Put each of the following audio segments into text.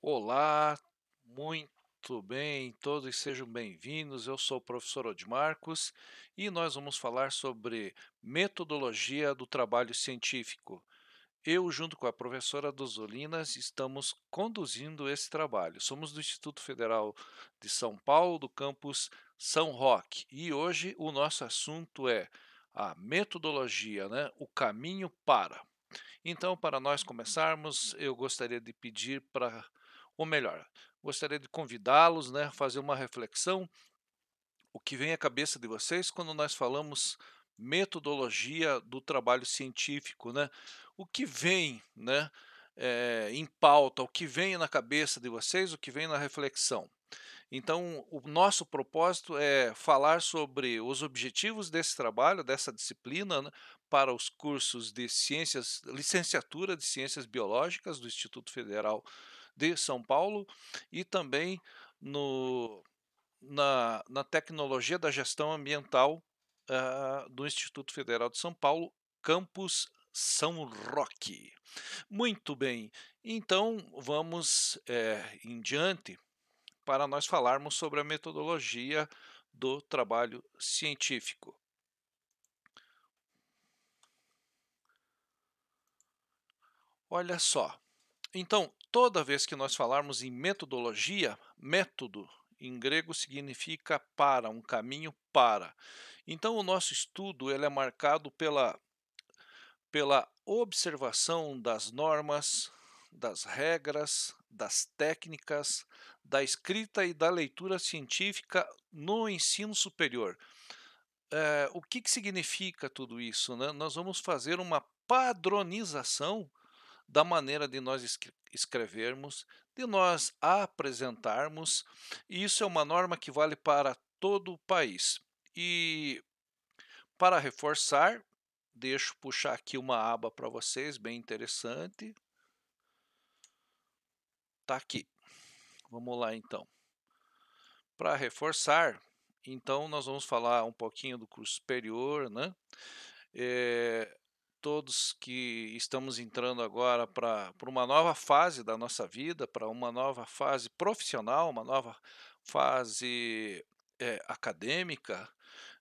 Olá, muito bem, todos sejam bem-vindos. Eu sou o professor Odmarcos e nós vamos falar sobre metodologia do trabalho científico. Eu, junto com a professora Dozolinas, estamos conduzindo esse trabalho. Somos do Instituto Federal de São Paulo, do campus São Roque, e hoje o nosso assunto é a metodologia, né? O caminho para. Então, para nós começarmos, eu gostaria de pedir para, ou melhor, gostaria de convidá-los, né, a fazer uma reflexão, o que vem à cabeça de vocês quando nós falamos metodologia do trabalho científico, né? O que vem, né, em pauta, o que vem na cabeça de vocês, o que vem na reflexão. Então, o nosso propósito é falar sobre os objetivos desse trabalho, dessa disciplina, né, para os cursos de ciências, licenciatura de ciências biológicas do Instituto Federal de São Paulo e também no, na tecnologia da gestão ambiental do Instituto Federal de São Paulo, campus São Roque. Muito bem, então vamos em diante para nós falarmos sobre a metodologia do trabalho científico. Olha só, então, toda vez que nós falarmos em metodologia, método em grego significa para, um caminho para. Então, o nosso estudo ele é marcado pela observação das normas, das regras, das técnicas, da escrita e da leitura científica no ensino superior. O que que significa tudo isso, né? Nós vamos fazer uma padronização da maneira de nós escrevermos, de nós apresentarmos, e isso é uma norma que vale para todo o país. E para reforçar, deixo puxar aqui uma aba para vocês, bem interessante. Tá aqui. Vamos lá então. Para reforçar, então nós vamos falar um pouquinho do curso superior, né? Eh, Todos que estamos entrando agora para uma nova fase da nossa vida, para uma nova fase profissional, uma nova fase acadêmica,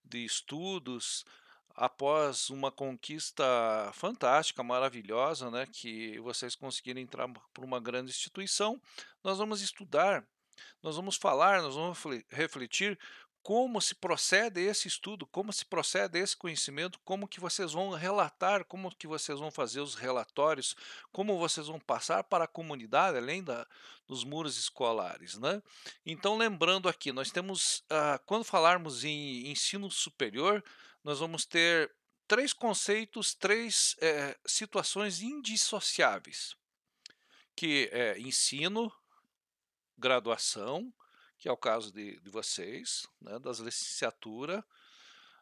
de estudos, após uma conquista fantástica, maravilhosa, né, que vocês conseguiram entrar para uma grande instituição, nós vamos estudar, nós vamos falar, nós vamos refletir como se procede esse estudo, como se procede esse conhecimento, como que vocês vão relatar, como que vocês vão fazer os relatórios, como vocês vão passar para a comunidade, além dos muros escolares, né? Então, lembrando aqui, nós temos, quando falarmos em ensino superior, nós vamos ter três conceitos, três situações indissociáveis, que é ensino, graduação, que é o caso de vocês, né, das licenciaturas,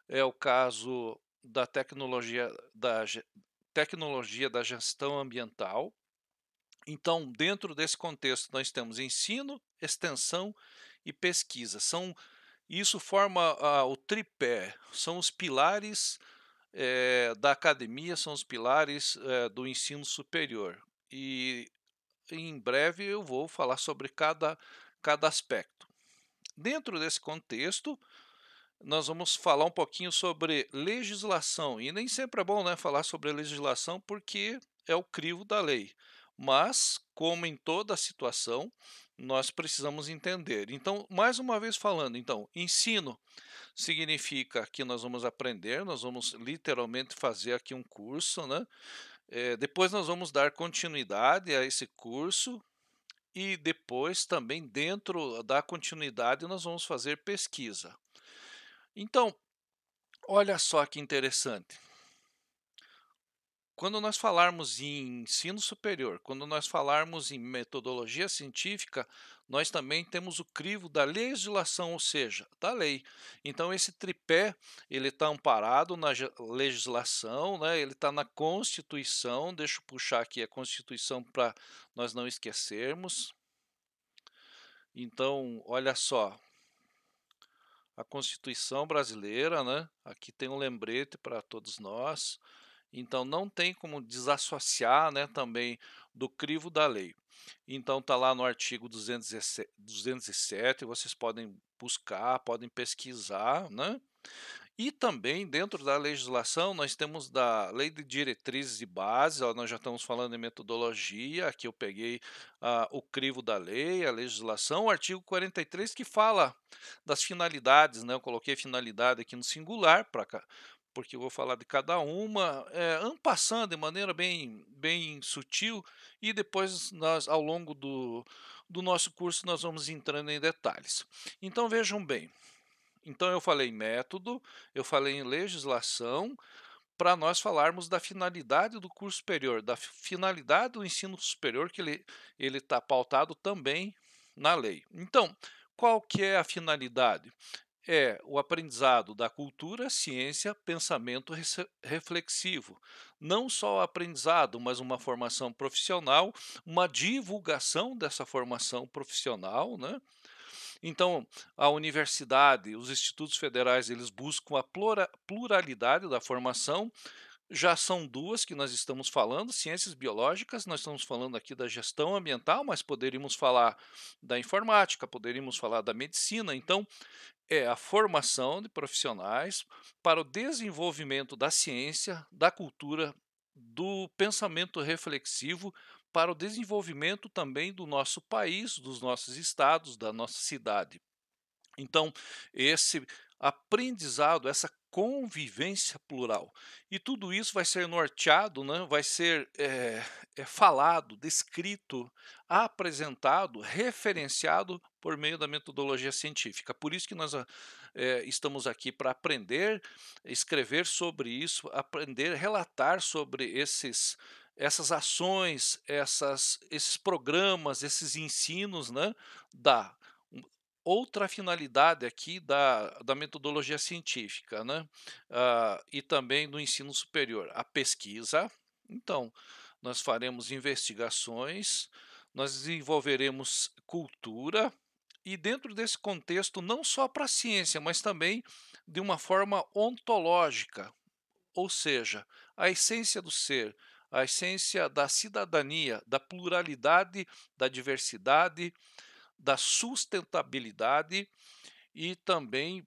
é o caso da tecnologia da gestão ambiental. Então, dentro desse contexto, nós temos ensino, extensão e pesquisa. Isso forma o tripé, são os pilares da academia, são os pilares do ensino superior. E em breve eu vou falar sobre cada aspecto. Dentro desse contexto, nós vamos falar um pouquinho sobre legislação, e nem sempre é bom, né, falar sobre legislação porque é o crivo da lei, mas, como em toda situação, nós precisamos entender. Então, mais uma vez falando, então, ensino significa que nós vamos aprender, nós vamos literalmente fazer aqui um curso, né? Depois nós vamos dar continuidade a esse curso e depois também dentro da continuidade nós vamos fazer pesquisa. Então, olha só que interessante. Quando nós falarmos em ensino superior, quando nós falarmos em metodologia científica, nós também temos o crivo da legislação, ou seja, da lei. Então esse tripé ele está amparado na legislação, né? Ele está na Constituição. Deixa eu puxar aqui a Constituição para nós não esquecermos. Então, olha só, a Constituição brasileira, né? Aqui tem um lembrete para todos nós. Então não tem como desassociar, né, também do crivo da lei. Então está lá no artigo 207, vocês podem buscar, podem pesquisar, né? E também dentro da legislação nós temos da Lei de Diretrizes e Bases, ó, nós já estamos falando em metodologia, aqui eu peguei o crivo da lei, a legislação, o artigo 43 que fala das finalidades, né? Eu coloquei finalidade aqui no singular para porque eu vou falar de cada uma, en passant, de maneira bem sutil, e depois nós, ao longo do nosso curso, nós vamos entrando em detalhes. Então vejam bem, então eu falei em método, eu falei em legislação, para nós falarmos da finalidade do curso superior, da finalidade do ensino superior, que ele está pautado também na lei. Então, qual que é a finalidade? É o aprendizado da cultura, ciência, pensamento reflexivo. Não só o aprendizado, mas uma formação profissional, uma divulgação dessa formação profissional, né? Então, a universidade, os institutos federais, eles buscam a pluralidade da formação. Já são duas que nós estamos falando, ciências biológicas, nós estamos falando aqui da gestão ambiental, mas poderíamos falar da informática, poderíamos falar da medicina. Então, é a formação de profissionais para o desenvolvimento da ciência, da cultura, do pensamento reflexivo, para o desenvolvimento também do nosso país, dos nossos estados, da nossa cidade. Então, esse aprendizado, essa convivência plural, e tudo isso vai ser norteado, né, vai ser falado, descrito, apresentado, referenciado por meio da metodologia científica. Por isso que nós estamos aqui para aprender, escrever sobre isso, aprender, relatar sobre essas ações, esses programas, esses ensinos, né, da outra finalidade aqui da metodologia científica, né? E também do ensino superior, a pesquisa. Então, nós faremos investigações, nós desenvolveremos cultura, e dentro desse contexto, não só para a ciência, mas também de uma forma ontológica, ou seja, a essência do ser, a essência da cidadania, da pluralidade, da diversidade, da sustentabilidade e também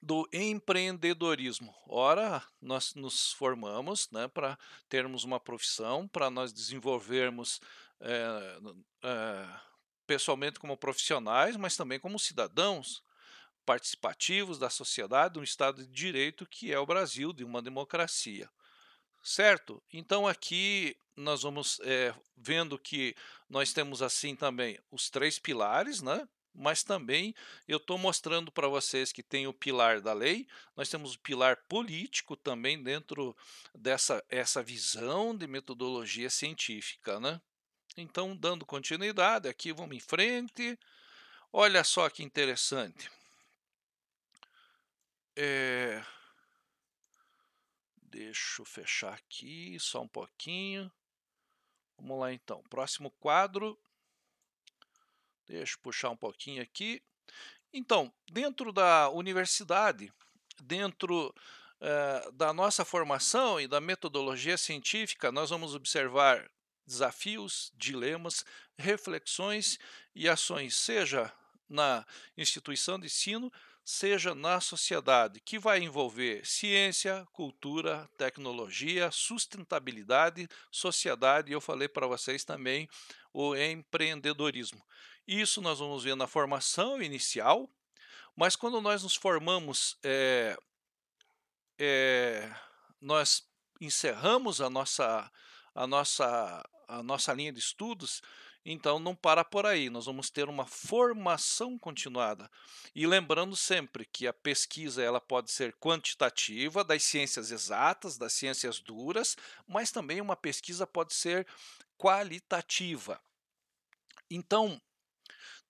do empreendedorismo. Ora, nós nos formamos, né, para termos uma profissão, para nós desenvolvermos pessoalmente como profissionais, mas também como cidadãos participativos da sociedade, um Estado de Direito que é o Brasil, de uma democracia. Certo? Então aqui nós vamos vendo que nós temos assim também os três pilares, né? Mas também eu estou mostrando para vocês que tem o pilar da lei, nós temos o pilar político também dentro dessa essa visão de metodologia científica, né? Então, dando continuidade, aqui vamos em frente. Olha só que interessante. É, deixa eu fechar aqui só um pouquinho. Vamos lá então, próximo quadro, deixa eu puxar um pouquinho aqui. Então, dentro da universidade, dentro da nossa formação e da metodologia científica, nós vamos observar desafios, dilemas, reflexões e ações, seja na instituição de ensino, seja na sociedade, que vai envolver ciência, cultura, tecnologia, sustentabilidade, sociedade, e eu falei para vocês também o empreendedorismo. Isso nós vamos ver na formação inicial, mas quando nós nos formamos, nós encerramos a nossa linha de estudos, então não para por aí, nós vamos ter uma formação continuada. E lembrando sempre que a pesquisa ela pode ser quantitativa, das ciências exatas, das ciências duras, mas também uma pesquisa pode ser qualitativa. Então,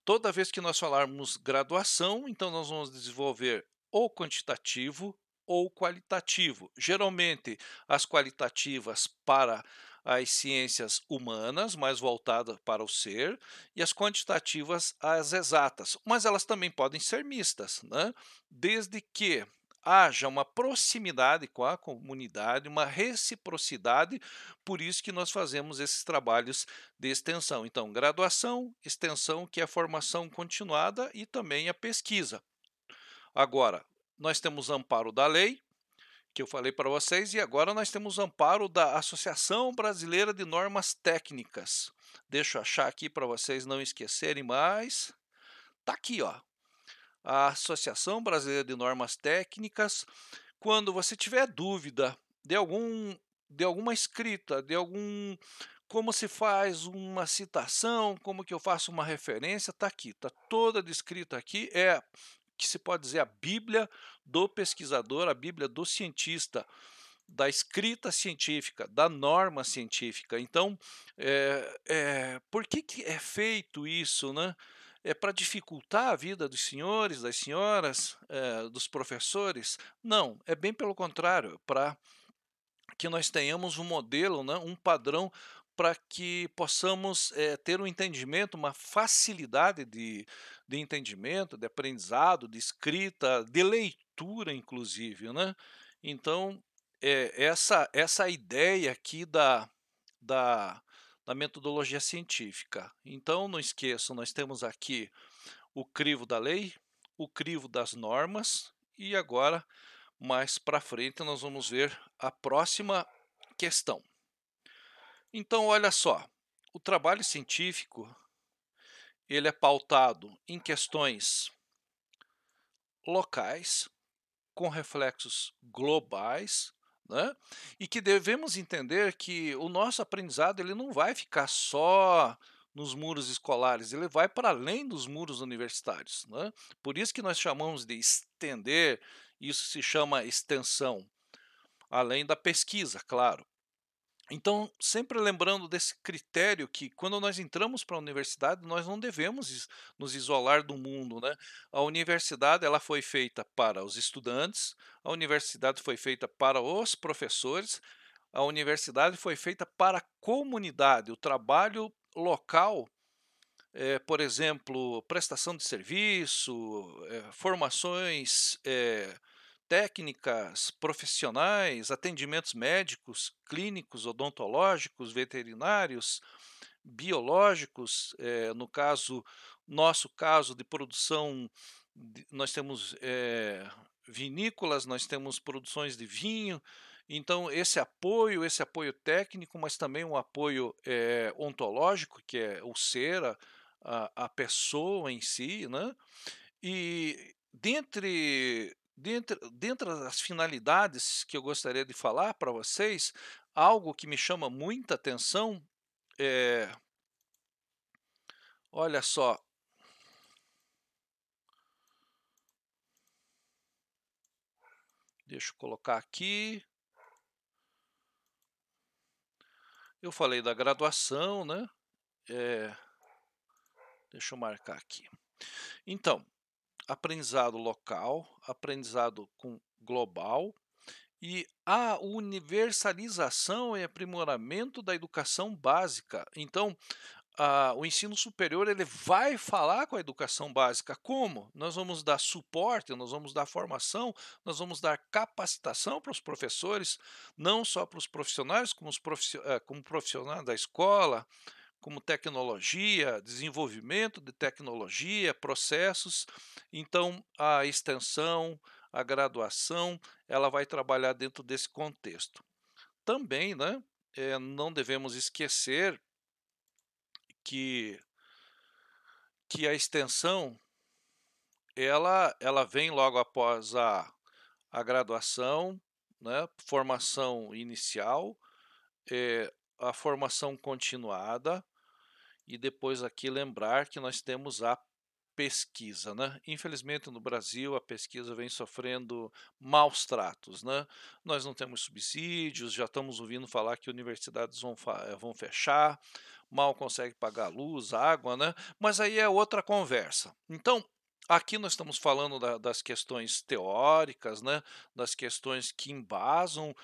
toda vez que nós falarmos graduação, então nós vamos desenvolver ou quantitativo ou qualitativo. Geralmente, as qualitativas para as ciências humanas, mais voltada para o ser, e as quantitativas as exatas, mas elas também podem ser mistas, né? Desde que haja uma proximidade com a comunidade, uma reciprocidade, por isso que nós fazemos esses trabalhos de extensão. Então, graduação, extensão, que é a formação continuada, e também a pesquisa. Agora, nós temos amparo da lei, que eu falei para vocês, e agora nós temos amparo da Associação Brasileira de Normas Técnicas. Deixa eu achar aqui para vocês não esquecerem mais. Está aqui, ó, a Associação Brasileira de Normas Técnicas. Quando você tiver dúvida de alguma escrita, de algum como se faz uma citação, como que eu faço uma referência, está aqui, está toda descrita aqui, é que se pode dizer a Bíblia do pesquisador, a Bíblia do cientista, da escrita científica, da norma científica. Então, por que é feito isso, né? É para dificultar a vida dos senhores, das senhoras, dos professores? Não, é bem pelo contrário, para que nós tenhamos um modelo, né, um padrão para que possamos ter um entendimento, uma facilidade de entendimento, de aprendizado, de escrita, de leitura, inclusive, né? Então, essa ideia aqui da, da metodologia científica. Então, não esqueçam, nós temos aqui o crivo da lei, o crivo das normas, e agora mais para frente nós vamos ver a próxima questão. Então, olha só, o trabalho científico ele é pautado em questões locais, com reflexos globais, né? E que devemos entender que o nosso aprendizado ele não vai ficar só nos muros escolares, ele vai para além dos muros universitários, né? Por isso que nós chamamos de estender, isso se chama extensão, além da pesquisa, claro. Então, sempre lembrando desse critério que quando nós entramos para a universidade, nós não devemos nos isolar do mundo, né? A universidade ela foi feita para os estudantes, a universidade foi feita para os professores, a universidade foi feita para a comunidade, o trabalho local, por exemplo, prestação de serviço, formações, técnicas, profissionais, atendimentos médicos, clínicos, odontológicos, veterinários, biológicos, no caso, nosso caso de produção, nós temos vinícolas, nós temos produções de vinho, então esse apoio técnico, mas também um apoio ontológico, que é o ser, a pessoa em si, né? E dentre as finalidades que eu gostaria de falar para vocês, algo que me chama muita atenção é, olha só, deixa eu colocar aqui, eu falei da graduação, né? É, deixa eu marcar aqui. Então, aprendizado local, aprendizado global, e a universalização e aprimoramento da educação básica. Então, o ensino superior ele vai falar com a educação básica. Como? Nós vamos dar suporte, nós vamos dar formação, nós vamos dar capacitação para os professores, não só para os profissionais, como profissionais da escola, como tecnologia, desenvolvimento de tecnologia, processos. Então, a extensão, a graduação, ela vai trabalhar dentro desse contexto. Também, né, não devemos esquecer que, que a extensão ela vem logo após a graduação, né, formação inicial, a formação continuada, e depois aqui lembrar que nós temos a pesquisa, né? Infelizmente no Brasil a pesquisa vem sofrendo maus tratos, né? Nós não temos subsídios, já estamos ouvindo falar que universidades vão fechar, mal consegue pagar luz, água, né? Mas aí é outra conversa. Então, aqui nós estamos falando das questões teóricas, né? Das questões que embasam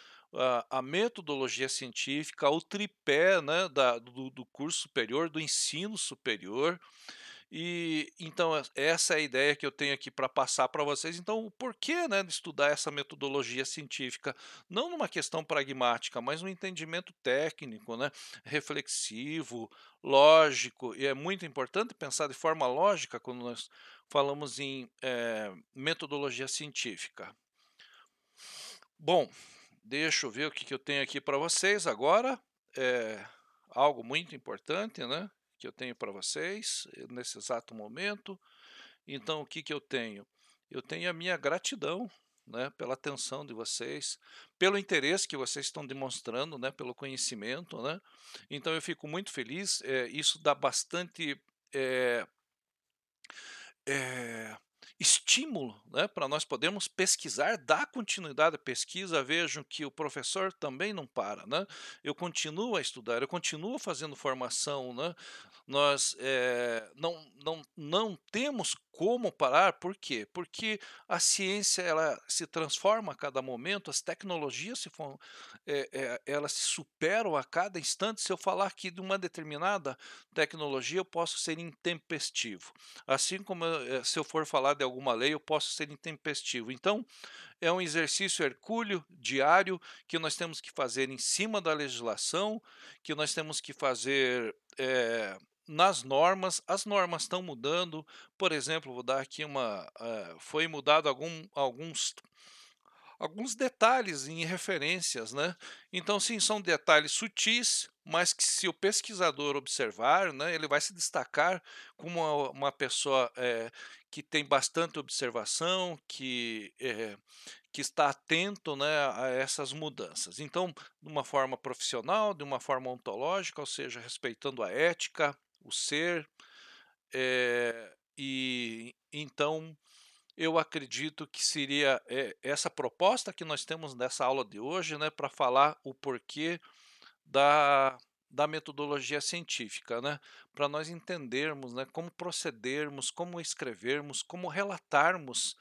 a metodologia científica, o tripé, né? Do curso superior, do ensino superior. E então essa é a ideia que eu tenho aqui para passar para vocês. Então, o porquê, né, de estudar essa metodologia científica, não numa questão pragmática, mas um entendimento técnico, né, reflexivo, lógico, e é muito importante pensar de forma lógica quando nós falamos em metodologia científica. Bom, deixa eu ver o que que eu tenho aqui para vocês agora. É algo muito importante, né, que eu tenho para vocês nesse exato momento. Então, o que que eu tenho? Eu tenho a minha gratidão, né, pela atenção de vocês, pelo interesse que vocês estão demonstrando, né, pelo conhecimento, né. Então eu fico muito feliz, isso dá bastante, eh eh, estímulo, né, para nós podermos pesquisar, dar continuidade à pesquisa. Vejam que o professor também não para, né. Eu continuo a estudar, eu continuo fazendo formação, né. Nós, não temos como parar, por quê? Porque a ciência ela se transforma a cada momento, as tecnologias elas se superam a cada instante. Se eu falar aqui de uma determinada tecnologia, eu posso ser intempestivo. Assim como se eu for falar de alguma lei, eu posso ser intempestivo. Então, é um exercício hercúleo diário que nós temos que fazer em cima da legislação, que nós temos que fazer nas normas. As normas estão mudando. Por exemplo, vou dar aqui foi mudado alguns detalhes em referências, né. Então, sim, são detalhes sutis, mas que se o pesquisador observar, né, ele vai se destacar como uma pessoa, que tem bastante observação, que está atento, né, a essas mudanças. Então, de uma forma profissional, de uma forma ontológica, ou seja, respeitando a ética, o ser, e então eu acredito que seria, essa proposta que nós temos nessa aula de hoje, né, para falar o porquê da da metodologia científica, né, para nós entendermos, né, como procedermos, como escrevermos, como relatarmos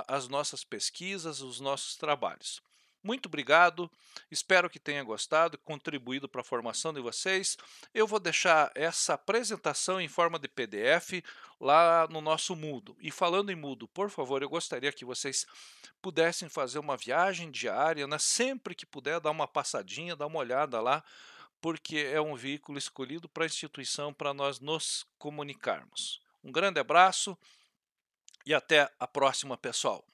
as nossas pesquisas, os nossos trabalhos. Muito obrigado, espero que tenha gostado, contribuído para a formação de vocês. Eu vou deixar essa apresentação em forma de PDF lá no nosso Moodle. E falando em Moodle, por favor, eu gostaria que vocês pudessem fazer uma viagem diária, né, sempre que puder, dar uma passadinha, dar uma olhada lá, porque é um veículo escolhido para a instituição para nós nos comunicarmos. Um grande abraço e até a próxima, pessoal.